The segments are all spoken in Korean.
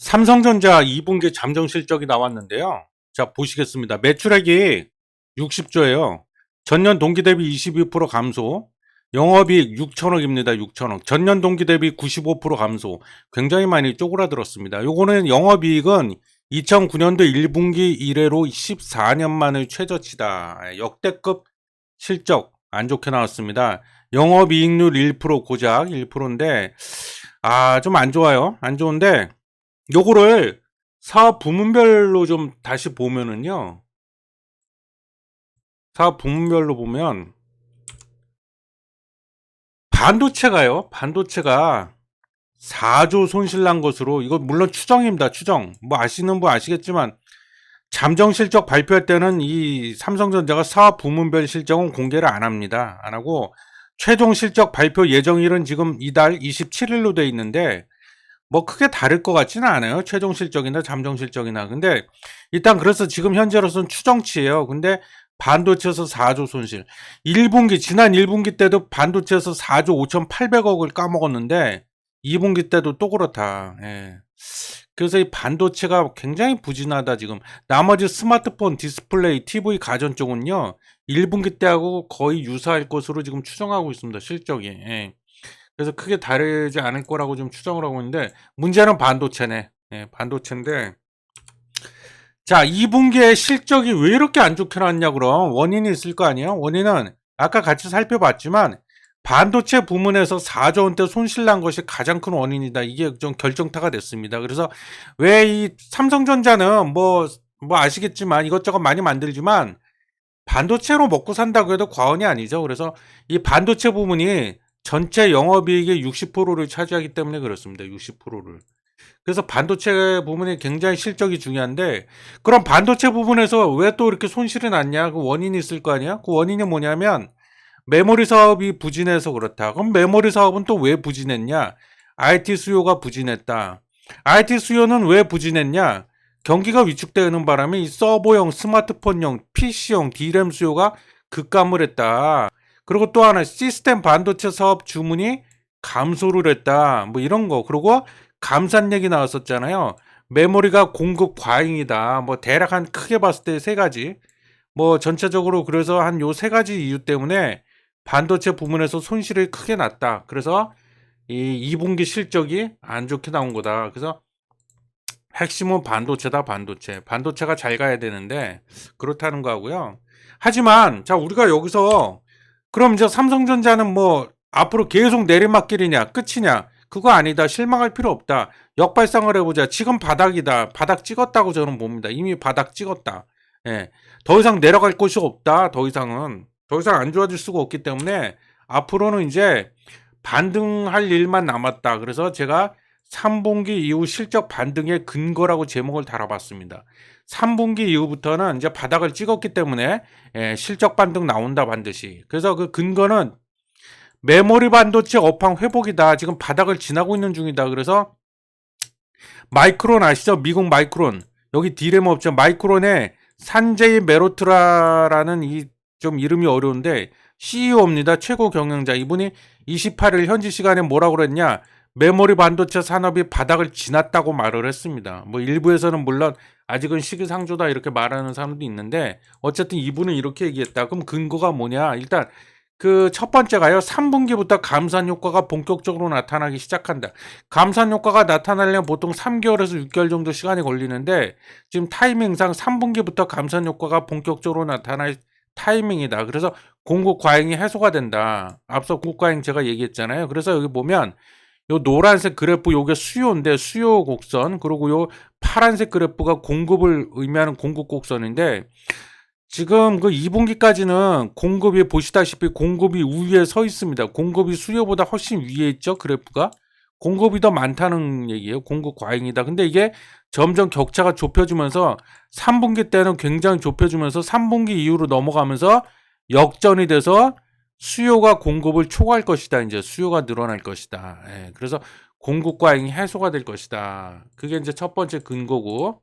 삼성전자 2분기 잠정 실적이 나왔는데요. 자, 보시겠습니다. 매출액이 60조예요. 전년 동기 대비 22% 감소. 영업이익 6천억입니다. 6천억. 전년 동기 대비 95% 감소. 굉장히 많이 쪼그라들었습니다. 요거는 영업이익은 2009년도 1분기 이래로 14년 만의 최저치다. 역대급 실적 안 좋게 나왔습니다. 영업이익률 1% 고작 1%인데 좀 안 좋아요. 안 좋은데 요거를 사업 부문별로 좀 다시 보면은요. 사업 부문별로 보면 반도체가 4조 손실 난 것으로, 이거 물론 추정입니다. 추정. 뭐 아시는 분 아시겠지만 잠정 실적 발표할 때는 이 삼성전자가 사업 부문별 실적은 공개를 안 합니다. 안 하고 최종 실적 발표 예정일은 지금 이달 27일로 돼 있는데 뭐 크게 다를 것 같지는 않아요. 최종 실적이나 잠정 실적이나. 근데 일단 그래서 지금 현재로서는 추정치예요. 근데 반도체에서 4조 손실. 지난 1분기 때도 반도체에서 4조 5,800억을 까먹었는데 2분기 때도 또 그렇다. 예. 그래서 이 반도체가 굉장히 부진하다 지금. 나머지 스마트폰, 디스플레이, TV, 가전 쪽은요. 1분기 때하고 거의 유사할 것으로 지금 추정하고 있습니다. 실적이. 예. 그래서 크게 다르지 않을 거라고 좀 추정을 하고 있는데 문제는 반도체네. 예, 반도체인데 자, 2분기에 실적이 왜 이렇게 안 좋게 나왔냐 그럼 원인이 있을 거 아니에요? 원인은 아까 같이 살펴봤지만 반도체 부문에서 4조 원대 손실 난 것이 가장 큰 원인이다. 이게 좀 결정타가 됐습니다. 그래서 왜 이 삼성전자는 뭐 아시겠지만 이것저것 많이 만들지만 반도체로 먹고 산다고 해도 과언이 아니죠. 그래서 이 반도체 부문이 전체 영업이익의 60%를 차지하기 때문에 그렇습니다. 60%를. 그래서 반도체 부분이 굉장히 실적이 중요한데 그럼 반도체 부분에서 왜 또 이렇게 손실이 났냐? 그 원인이 있을 거 아니야? 그 원인이 뭐냐면 메모리 사업이 부진해서 그렇다. 그럼 메모리 사업은 또 왜 부진했냐? IT 수요가 부진했다. IT 수요는 왜 부진했냐? 경기가 위축되는 바람에 이 서버용, 스마트폰용, PC용, D램 수요가 급감을 했다. 그리고 또 하나 시스템 반도체 사업 주문이 감소를 했다. 뭐 이런 거. 그리고 감산 얘기 나왔었잖아요. 메모리가 공급 과잉이다. 뭐 대략 한 크게 봤을 때 세 가지. 뭐 전체적으로 그래서 한 요 세 가지 이유 때문에 반도체 부문에서 손실이 크게 났다. 그래서 이 2분기 실적이 안 좋게 나온 거다. 그래서 핵심은 반도체다, 반도체. 반도체가 잘 가야 되는데 그렇다는 거고요. 하지만 자, 우리가 여기서 그럼 이제 삼성전자는 뭐 앞으로 계속 내리막길이냐, 끝이냐? 그거 아니다. 실망할 필요 없다. 역발상을 해보자. 지금 바닥이다. 바닥 찍었다고 저는 봅니다. 이미 바닥 찍었다. 예. 더 이상 내려갈 곳이 없다. 더 이상 안 좋아질 수가 없기 때문에 앞으로는 이제 반등할 일만 남았다. 그래서 제가 3분기 이후 실적 반등의 근거라고 제목을 달아봤습니다. 3분기 이후부터는 이제 바닥을 찍었기 때문에 실적 반등 나온다 반드시. 그래서 그 근거는 메모리 반도체 업황 회복이다. 지금 바닥을 지나고 있는 중이다. 그래서 마이크론 아시죠? 미국 마이크론. 여기 디램 업체 마이크론의 산제이 메로트라라는 이 좀 이름이 어려운데 CEO입니다. 최고 경영자. 이분이 28일 현지 시간에 뭐라고 그랬냐? 메모리 반도체 산업이 바닥을 지났다고 말을 했습니다. 뭐 일부에서는 물론 아직은 시기상조다 이렇게 말하는 사람도 있는데 어쨌든 이분은 이렇게 얘기했다. 그럼 근거가 뭐냐? 일단 그 첫 번째가요. 3분기부터 감산 효과가 본격적으로 나타나기 시작한다. 감산 효과가 나타나려면 보통 3개월에서 6개월 정도 시간이 걸리는데 지금 타이밍상 3분기부터 감산 효과가 본격적으로 나타날 타이밍이다. 그래서 공급 과잉이 해소가 된다. 앞서 공급 과잉 제가 얘기했잖아요. 그래서 여기 보면 요 노란색 그래프 요게 수요인데 수요 곡선, 그리고 요 파란색 그래프가 공급을 의미하는 공급 곡선인데 지금 그 2분기까지는 공급이 보시다시피 공급이 우위에 서 있습니다. 공급이 수요보다 훨씬 위에 있죠, 그래프가. 공급이 더 많다는 얘기예요. 공급 과잉이다. 근데 이게 점점 격차가 좁혀지면서 3분기 때는 굉장히 좁혀지면서 3분기 이후로 넘어가면서 역전이 돼서 수요가 공급을 초과할 것이다. 이제 수요가 늘어날 것이다. 예, 그래서 공급 과잉이 해소가 될 것이다. 그게 이제 첫 번째 근거고.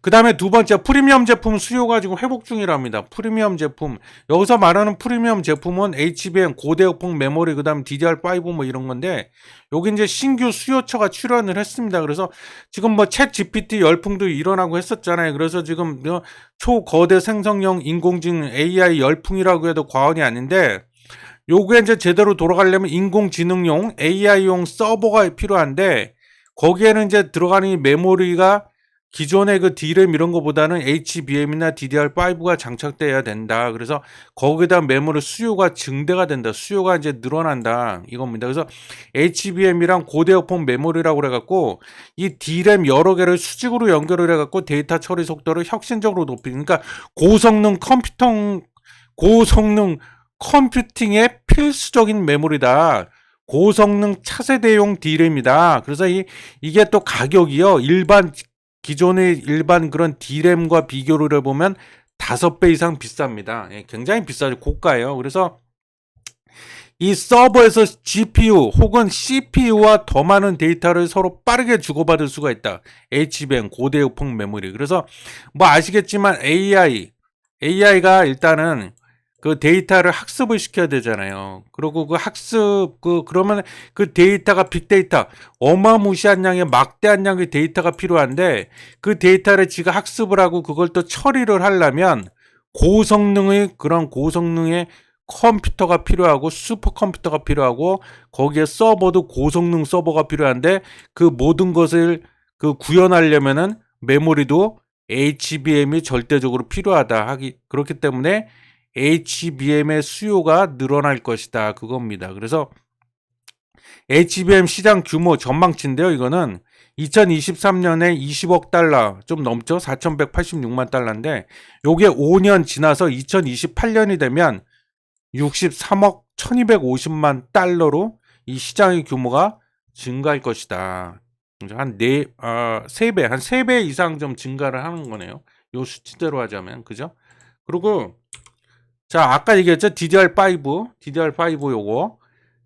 그 다음에 두 번째, 프리미엄 제품 수요가 지금 회복 중이랍니다. 프리미엄 제품. 여기서 말하는 프리미엄 제품은 HBM, 고대역폭 메모리, 그 다음 DDR5 뭐 이런 건데, 여기 이제 신규 수요처가 출현을 했습니다. 그래서 지금 뭐 챗 GPT 열풍도 일어나고 했었잖아요. 그래서 지금 초거대 생성형 인공지능 AI 열풍이라고 해도 과언이 아닌데, 요게 이제 제대로 돌아가려면 인공지능용 AI용 서버가 필요한데, 거기에는 이제 들어가는 이 메모리가 기존의 그 D램 이런 거보다는 HBM이나 DDR5가 장착돼야 된다. 그래서 거기다 메모리 수요가 증대가 된다. 수요가 이제 늘어난다. 이겁니다. 그래서 HBM이랑 고대역폭 메모리라고 그래갖고 이 D램 여러 개를 수직으로 연결을 해갖고 데이터 처리 속도를 혁신적으로 높이는, 그러니까 고성능 컴퓨팅의 필수적인 메모리다. 고성능 차세대용 D램이다. 그래서 이게 또 가격이요. 기존의 일반 그런 D램과 비교를 해보면 5배 이상 비쌉니다. 예, 굉장히 비싸죠. 고가예요. 그래서 이 서버에서 GPU 혹은 CPU와 더 많은 데이터를 서로 빠르게 주고받을 수가 있다. HBM, 고대역폭 메모리. 그래서 뭐 아시겠지만 AI가 일단은 그 데이터를 학습을 시켜야 되잖아요. 그리고 그 학습, 그러면 그 데이터가 빅데이터, 어마무시한 양의 막대한 양의 데이터가 필요한데, 그 데이터를 지가 학습을 하고 그걸 또 처리를 하려면 그런 고성능의 컴퓨터가 필요하고 슈퍼컴퓨터가 필요하고 거기에 서버도 고성능 서버가 필요한데, 그 모든 것을 구현하려면은 메모리도 HBM이 절대적으로 필요하다 그렇기 때문에 HBM의 수요가 늘어날 것이다. 그겁니다. 그래서 HBM 시장 규모 전망치인데요. 이거는 2023년에 20억 달러 좀 넘죠. 4,186만 달러인데 요게 5년 지나서 2028년이 되면 63억 1,250만 달러로 이 시장의 규모가 증가할 것이다. 한 3배 이상 좀 증가를 하는 거네요. 요 수치대로 하자면. 그죠? 그리고 자, 아까 얘기했죠. DDR5 요거.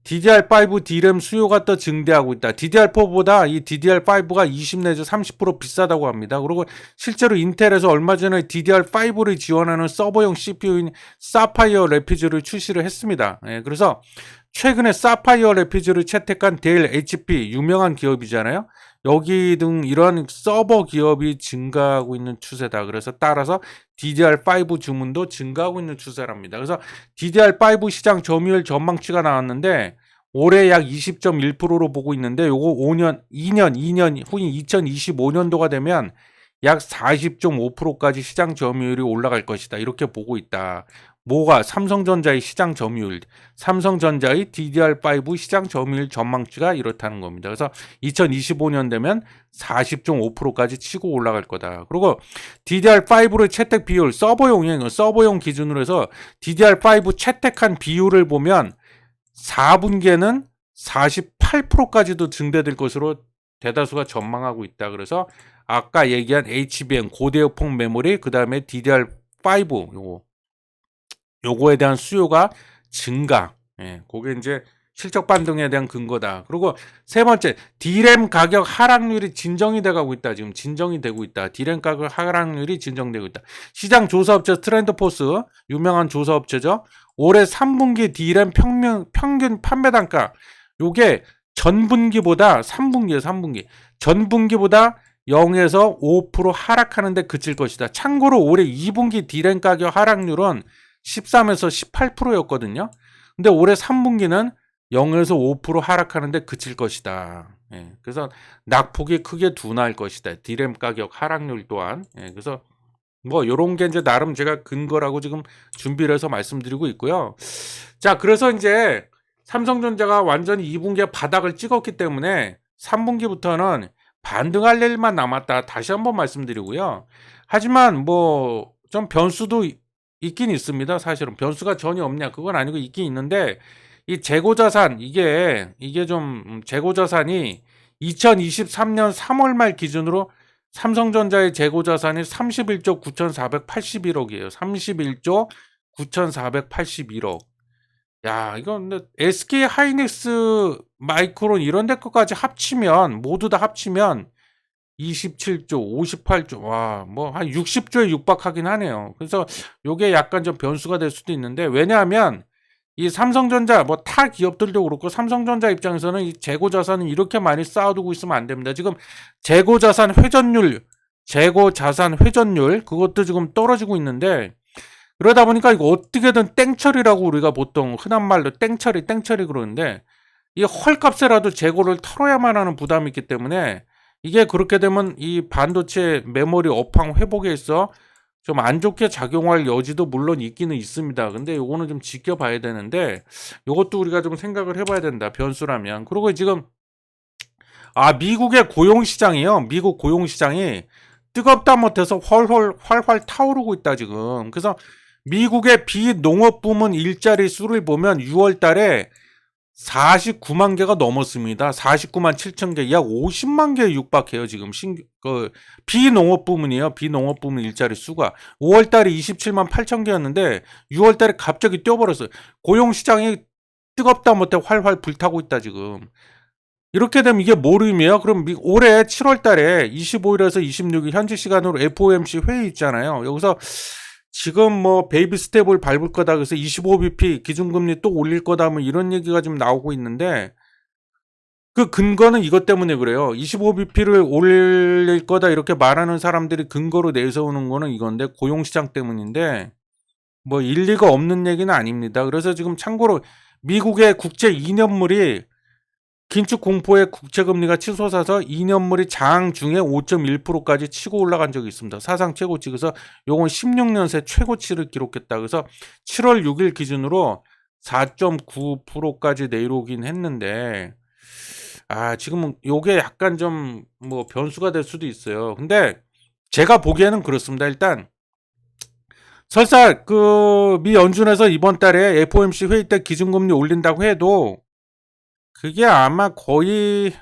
DDR5 D램 수요가 또 증대하고 있다. DDR4보다 이 DDR5가 20 내지 30% 비싸다고 합니다. 그리고 실제로 인텔에서 얼마 전에 DDR5를 지원하는 서버용 CPU인 사파이어 래피즈를 출시를 했습니다. 예, 그래서 최근에 사파이어 래피즈를 채택한 데일, HP 유명한 기업이잖아요. 여기 등 이런 서버 기업이 증가하고 있는 추세다. 그래서 따라서 DDR5 주문도 증가하고 있는 추세랍니다. 그래서 DDR5 시장 점유율 전망치가 나왔는데 올해 약 20.1%로 보고 있는데 요거 2년 후인 2025년도가 되면 약 40.5%까지 시장 점유율이 올라갈 것이다. 이렇게 보고 있다. 뭐가 삼성전자의 시장 점유율, 삼성전자의 DDR5 시장 점유율 전망치가 이렇다는 겁니다. 그래서 2025년 되면 40.5%까지 치고 올라갈 거다. 그리고 DDR5의 채택 비율, 서버용 기준으로 해서 DDR5 채택한 비율을 보면 4분기에는 48%까지도 증대될 것으로 대다수가 전망하고 있다. 그래서 아까 얘기한 HBM, 고대역폭 메모리, 그 다음에 DDR5 요거에 대한 수요가 증가. 예, 그게 이제 실적 반등에 대한 근거다. 그리고 세 번째, D램 가격 하락률이 진정이 돼가고 있다. 지금 진정이 되고 있다. D램 가격 하락률이 진정되고 있다. 시장 조사업체 트렌드포스, 유명한 조사업체죠. 올해 3분기 D램 평균 판매 단가, 요게 전분기보다 3분기 전분기보다 0에서 5% 하락하는데 그칠 것이다. 참고로 올해 2분기 D램 가격 하락률은 13에서 18%였거든요. 근데 올해 3분기는 0에서 5% 하락하는데 그칠 것이다. 예, 그래서 낙폭이 크게 둔화할 것이다. D램 가격 하락률 또한. 예, 그래서 뭐 요런 게 이제 나름 제가 근거라고 지금 준비를 해서 말씀드리고 있고요. 자, 그래서 이제 삼성전자가 완전히 2분기에 바닥을 찍었기 때문에 3분기부터는 반등할 일만 남았다. 다시 한번 말씀드리고요. 하지만 뭐 좀 변수도 있긴 있습니다. 사실은 변수가 전혀 없냐 그건 아니고 있긴 있는데 이 재고자산 이게 좀 재고자산이 2023년 3월 말 기준으로 삼성전자의 재고자산이 31조 9,481억이에요. 31조 9,481억. 야, 이건 근데 SK 하이닉스, 마이크론 이런 데 것까지 합치면 모두 다 합치면 27조, 58조, 와, 뭐 한 60조에 육박하긴 하네요. 그래서 요게 약간 좀 변수가 될 수도 있는데, 왜냐하면 이 삼성전자 뭐 타 기업들도 그렇고 삼성전자 입장에서는 이 재고 자산을 이렇게 많이 쌓아두고 있으면 안 됩니다. 지금 재고 자산 회전율, 그것도 지금 떨어지고 있는데, 그러다 보니까 이거 어떻게든 땡처리라고 우리가 보통 흔한 말로 땡처리 그러는데, 이 헐값에라도 재고를 털어야만 하는 부담이 있기 때문에, 이게 그렇게 되면 이 반도체 메모리 업황 회복에 있어 좀 안 좋게 작용할 여지도 물론 있기는 있습니다. 근데 요거는 좀 지켜봐야 되는데, 요것도 우리가 좀 생각을 해봐야 된다, 변수라면. 그리고 지금 미국의 고용시장이요. 미국 고용시장이 뜨겁다 못해서 활활 타오르고 있다 지금. 그래서 미국의 비농업 부문 일자리 수를 보면 6월 달에 49만 개가 넘었습니다. 49만 7천 개, 약 50만 개에 육박해요, 지금. 비농업 부문이에요. 비농업 부문 일자리 수가. 5월 달에 27만 8천 개였는데, 6월 달에 갑자기 뛰어버렸어요. 고용시장이 뜨겁다 못해 활활 불타고 있다, 지금. 이렇게 되면 이게 뭘 의미해요? 그럼 올해 7월 달에 25일에서 26일 현지 시간으로 FOMC 회의 있잖아요. 여기서 지금 뭐 베이비 스텝을 밟을 거다. 그래서 25bp 기준금리 또 올릴 거다. 뭐 이런 얘기가 좀 나오고 있는데, 그 근거는 이것 때문에 그래요. 25bp를 올릴 거다 이렇게 말하는 사람들이 근거로 내세우는 거는 이건데, 고용시장 때문인데 뭐 일리가 없는 얘기는 아닙니다. 그래서 지금 참고로 미국의 국채 2년물이 긴축 공포에 국채금리가 치솟아서 2년물이 장 중에 5.1%까지 치고 올라간 적이 있습니다. 사상 최고치. 그래서 요건 16년 새 최고치를 기록했다. 그래서 7월 6일 기준으로 4.9%까지 내려오긴 했는데, 지금 요게 약간 좀 뭐 변수가 될 수도 있어요. 근데 제가 보기에는 그렇습니다. 일단 설사 그 미 연준에서 이번 달에 FOMC 회의 때 기준금리 올린다고 해도 그게 아마 거의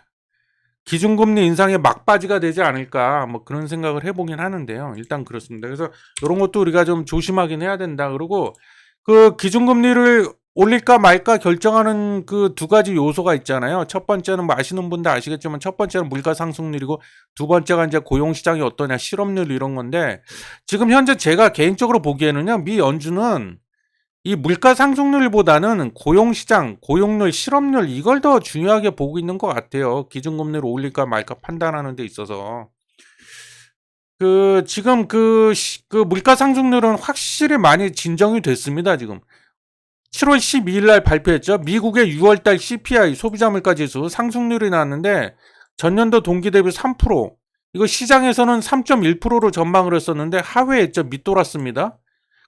기준금리 인상의 막바지가 되지 않을까, 뭐 그런 생각을 해보긴 하는데요. 일단 그렇습니다. 그래서 이런 것도 우리가 좀 조심하긴 해야 된다. 그리고 그 기준금리를 올릴까 말까 결정하는 그 두 가지 요소가 있잖아요. 첫 번째는 뭐 아시는 분들 아시겠지만, 첫 번째는 물가 상승률이고, 두 번째가 이제 고용시장이 어떠냐, 실업률 이런 건데, 지금 현재 제가 개인적으로 보기에는요, 미 연준은 이 물가 상승률보다는 고용시장, 고용률, 실업률 이걸 더 중요하게 보고 있는 것 같아요. 기준금리를 올릴까 말까 판단하는 데 있어서. 지금 그 물가 상승률은 확실히 많이 진정이 됐습니다, 지금. 7월 12일 날 발표했죠. 미국의 6월 달 CPI 소비자 물가 지수 상승률이 나왔는데, 전년도 동기 대비 3%. 이거 시장에서는 3.1%로 전망을 했었는데 하회했죠. 밑돌았습니다.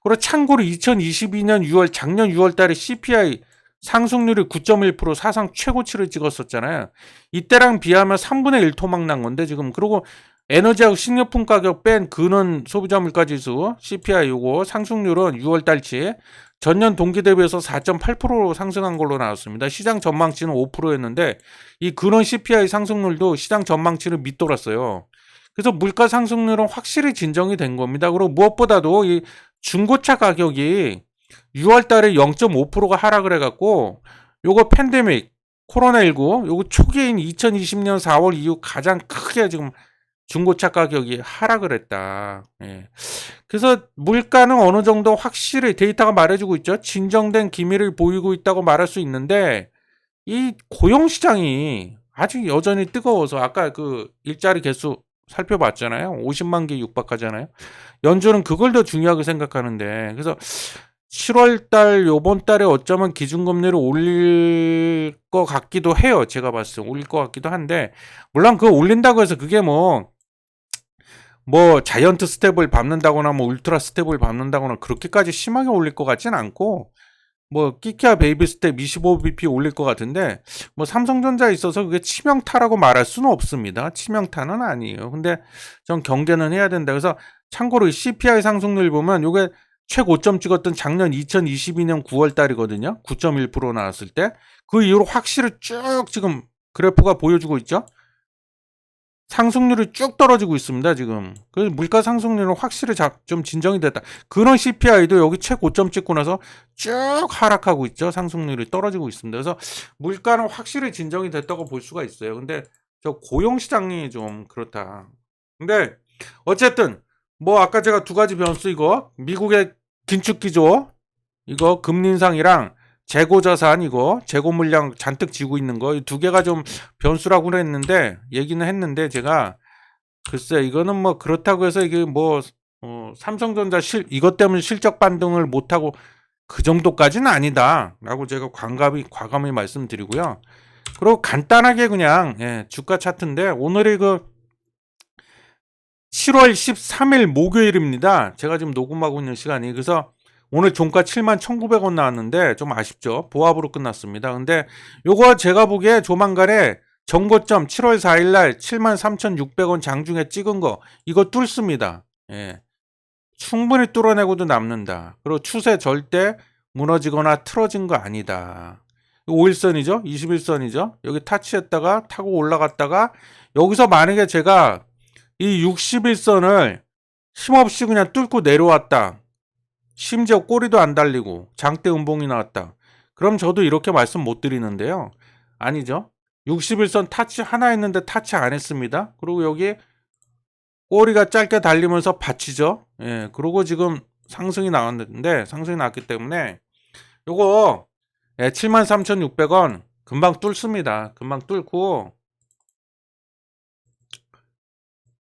그리고 참고로 2022년 6월, 작년 6월 달에 CPI 상승률이 9.1% 사상 최고치를 찍었었잖아요. 이때랑 비하면 3분의 1 토막 난 건데 지금. 그리고 에너지하고 식료품 가격 뺀 근원 소비자 물가 지수 CPI 요거 상승률은 6월 달치 전년 동기 대비해서 4.8% 상승한 걸로 나왔습니다. 시장 전망치는 5%였는데 이 근원 CPI 상승률도 시장 전망치를 밑돌았어요. 그래서 물가 상승률은 확실히 진정이 된 겁니다. 그리고 무엇보다도 이 중고차 가격이 6월 달에 0.5%가 하락을 해갖고, 요거 팬데믹, 코로나19, 요거 초기인 2020년 4월 이후 가장 크게 지금 중고차 가격이 하락을 했다. 예. 그래서 물가는 어느 정도 확실히 데이터가 말해주고 있죠. 진정된 기미를 보이고 있다고 말할 수 있는데, 이 고용시장이 아직 여전히 뜨거워서, 아까 그 일자리 개수 살펴봤잖아요. 50만 개 육박하잖아요. 연준은 그걸 더 중요하게 생각하는데, 그래서 7월 달 요번 달에 어쩌면 기준금리를 올릴 것 같기도 해요. 제가 봤을 때 올릴 것 같기도 한데, 물론 그거 올린다고 해서 그게 뭐 자이언트 스텝을 밟는다거나 뭐 울트라 스텝을 밟는다거나 그렇게까지 심하게 올릴 것 같진 않고, 뭐 끼케야 베이비 스텝 25bp 올릴 것 같은데, 뭐 삼성전자에 있어서 그게 치명타라고 말할 수는 없습니다. 치명타는 아니에요. 근데 전 경계는 해야 된다. 그래서 참고로 CPI 상승률 보면 요게 최고점 찍었던 작년 2022년 9월 달이거든요. 9.1% 나왔을 때. 그 이후로 확실히 쭉 지금 그래프가 보여주고 있죠. 상승률이 쭉 떨어지고 있습니다, 지금. 그래서 물가 상승률은 확실히 좀 진정이 됐다. 그런 CPI도 여기 최고점 찍고 나서 쭉 하락하고 있죠. 상승률이 떨어지고 있습니다. 그래서 물가는 확실히 진정이 됐다고 볼 수가 있어요. 근데 저 고용시장이 좀 그렇다. 근데 어쨌든 뭐 아까 제가 두 가지 변수 이거 미국의 긴축 기조 이거 금리 인상이랑 재고 자산 이거 재고 물량 잔뜩 쥐고 있는 거 이 두 개가 좀 변수라고 그랬는데 얘기는 했는데 제가 글쎄 이거는 뭐 그렇다고 해서 이게 뭐 삼성전자 이것 때문에 실적 반등을 못하고 그 정도까지는 아니다라고 제가 과감히 말씀드리고요. 그리고 간단하게 그냥 주가 차트인데 오늘이 그 7월 13일 목요일입니다. 제가 지금 녹음하고 있는 시간이 그래서 오늘 종가 71,900원 나왔는데 좀 아쉽죠. 보합으로 끝났습니다. 근데 요거 제가 보기에 조만간에 정고점 7월 4일날 73,600원 장중에 찍은 거 이거 뚫습니다. 예. 충분히 뚫어내고도 남는다. 그리고 추세 절대 무너지거나 틀어진 거 아니다. 5일선이죠? 21선이죠? 여기 타치했다가 타고 올라갔다가 여기서 만약에 제가 이 61선을 힘없이 그냥 뚫고 내려왔다. 심지어 꼬리도 안 달리고 장대 음봉이 나왔다. 그럼 저도 이렇게 말씀 못 드리는데요. 아니죠. 61선 타치 하나 했는데 타치 안 했습니다. 그리고 여기 꼬리가 짧게 달리면서 받치죠. 예, 그러고 지금 상승이 나왔는데 상승이 나왔기 때문에 요거 73,600원 금방 뚫습니다. 금방 뚫고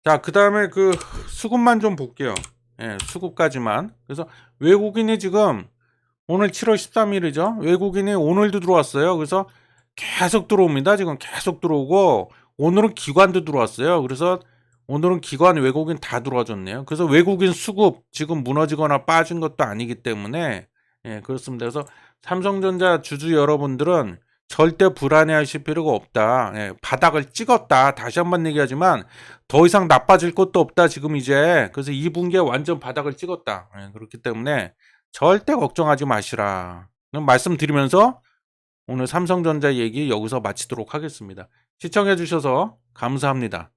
자, 그 다음에 그 수급만 좀 볼게요. 수급까지만. 그래서 외국인이 지금 오늘 7월 13일이죠. 외국인이 오늘도 들어왔어요. 그래서 계속 들어옵니다. 지금 계속 들어오고 오늘은 기관도 들어왔어요. 그래서 오늘은 기관 외국인 다 들어와줬네요. 그래서 외국인 수급 지금 무너지거나 빠진 것도 아니기 때문에 그렇습니다. 그래서 삼성전자 주주 여러분들은 절대 불안해하실 필요가 없다. 바닥을 찍었다. 다시 한번 얘기하지만 더 이상 나빠질 것도 없다. 지금 이제 그래서 2분기에 완전 바닥을 찍었다. 그렇기 때문에 절대 걱정하지 마시라. 말씀드리면서 오늘 삼성전자 얘기 여기서 마치도록 하겠습니다. 시청해 주셔서 감사합니다.